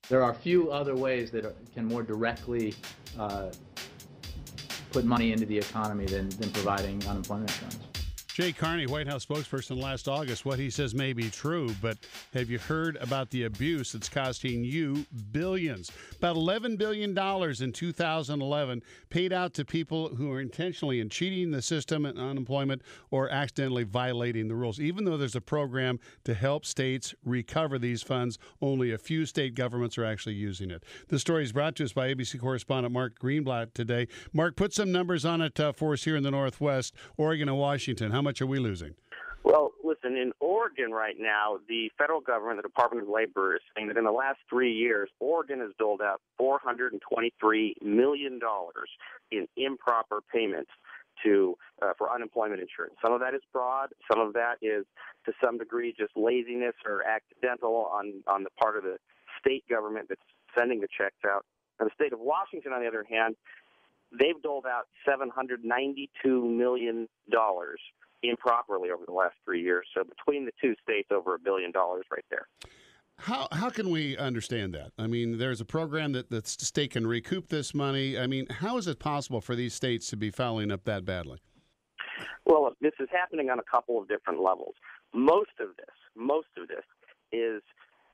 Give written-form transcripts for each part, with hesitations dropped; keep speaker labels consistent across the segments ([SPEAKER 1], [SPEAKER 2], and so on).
[SPEAKER 1] There are few other ways that can more directly put money into the economy than providing unemployment insurance.
[SPEAKER 2] Jay Carney, White House spokesperson last August, what he says may be true, but have you heard about the abuse that's costing you billions? About $11 billion in 2011 paid out to people who are intentionally cheating the system and unemployment or accidentally violating the rules. Even though there's a program to help states recover these funds, only a few state governments are actually using it. The story is brought to us by ABC correspondent Mark Greenblatt today. Mark, put some numbers on it for us here in the Northwest, Oregon and Washington. How much are we losing?
[SPEAKER 3] Well, listen, in Oregon right now, the federal government, the Department of Labor, is saying that in the last 3 years, Oregon has doled out $423 million in improper payments for unemployment insurance. Some of that is fraud. Some of that is, to some degree, just laziness or accidental on the part of the state government that's sending the checks out. And the state of Washington, on the other hand, they've doled out $792 million improperly over the last 3 years. So between the two states, over $1 billion right there.
[SPEAKER 2] How can we understand that? I mean, there's a program that the state can recoup this money. I mean, how is it possible for these states to be fouling up that badly?
[SPEAKER 3] Well, this is happening on a couple of different levels. Most of this is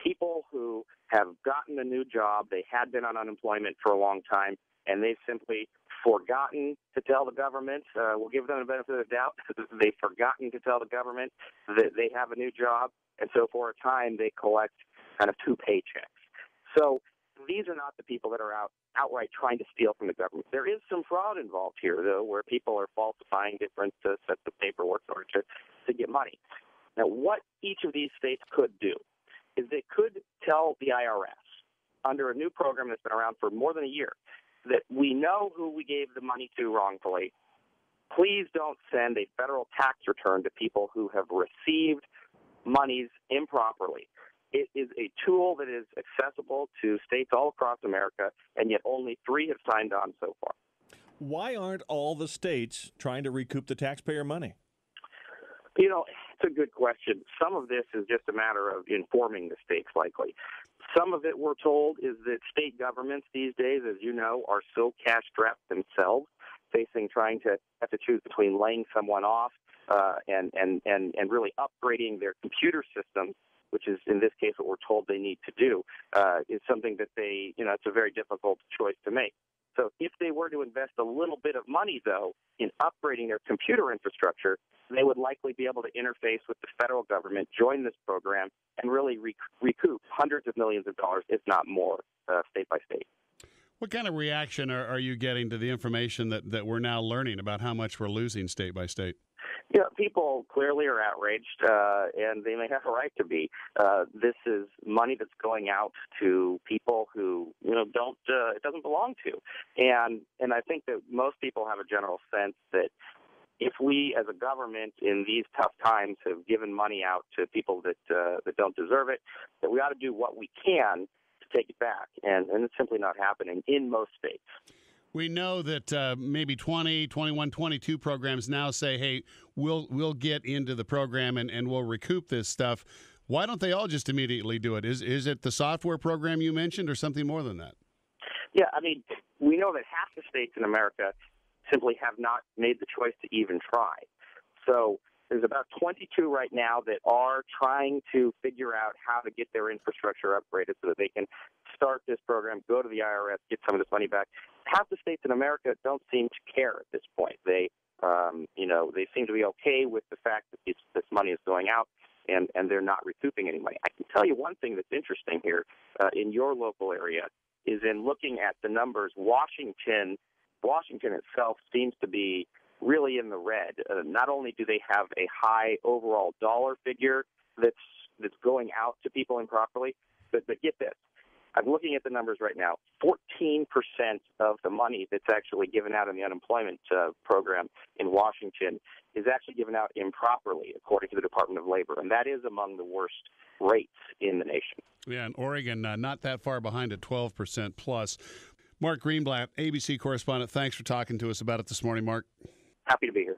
[SPEAKER 3] people who have gotten a new job. They had been on unemployment for a long time, and they've simply forgotten to tell the government. We'll give them the benefit of the doubt. They've forgotten to tell the government that they have a new job, and so for a time they collect kind of two paychecks. So these are not the people that are outright trying to steal from the government. There is some fraud involved here, though, where people are falsifying different sets of paperwork in order to get money. Now, what each of these states could do is they could tell the IRS, under a new program that's been around for more than a year, that we know who we gave the money to wrongfully. Please don't send a federal tax return to people who have received monies improperly. It is a tool that is accessible to states all across America, and yet only 3 have signed on so far.
[SPEAKER 4] Why aren't all the states trying to recoup the taxpayer money?
[SPEAKER 3] You know, it's a good question. Some of this is just a matter of informing the states, likely. Some of it, we're told, is that state governments these days, as you know, are so cash-strapped themselves, trying to have to choose between laying someone off and really upgrading their computer systems, which is, in this case, what we're told they need to do, is something that it's a very difficult choice to make. So if they were to invest a little bit of money, though, in upgrading their computer infrastructure, they would likely be able to interface with the federal government, join this program, and really recoup hundreds of millions of dollars, if not more, state by state.
[SPEAKER 2] What kind of reaction are you getting to the information that we're now learning about how much we're losing state by state?
[SPEAKER 3] Yeah, people clearly are outraged, and they may have a right to be. This is money that's going out to people who, it doesn't belong to. And I think that most people have a general sense that if we, as a government, in these tough times, have given money out to people that don't deserve it, that we ought to do what we can to take it back. And it's simply not happening in most states.
[SPEAKER 2] We know that maybe 20, 21, 22 programs now say, hey, we'll get into the program and we'll recoup this stuff. Why don't they all just immediately do it? Is it the software program you mentioned or something more than that?
[SPEAKER 3] Yeah, I mean, we know that half the states in America simply have not made the choice to even try. So there's about 22 right now that are trying to figure out how to get their infrastructure upgraded so that they can start this program, go to the IRS, get some of this money back. Half the states in America don't seem to care at this point. They seem to be okay with the fact that this money is going out and they're not recouping any money. I can tell you one thing that's interesting here in your local area is in looking at the numbers. Washington itself seems to be really in the red. Not only do they have a high overall dollar figure that's going out to people improperly, but get this. I'm looking at the numbers right now. 14% of the money that's actually given out in the unemployment program in Washington is actually given out improperly, according to the Department of Labor, and that is among the worst rates in the nation.
[SPEAKER 2] Yeah, and Oregon not that far behind at 12% plus. Mark Greenblatt, ABC correspondent, thanks for talking to us about it this morning, Mark.
[SPEAKER 3] Happy to be here.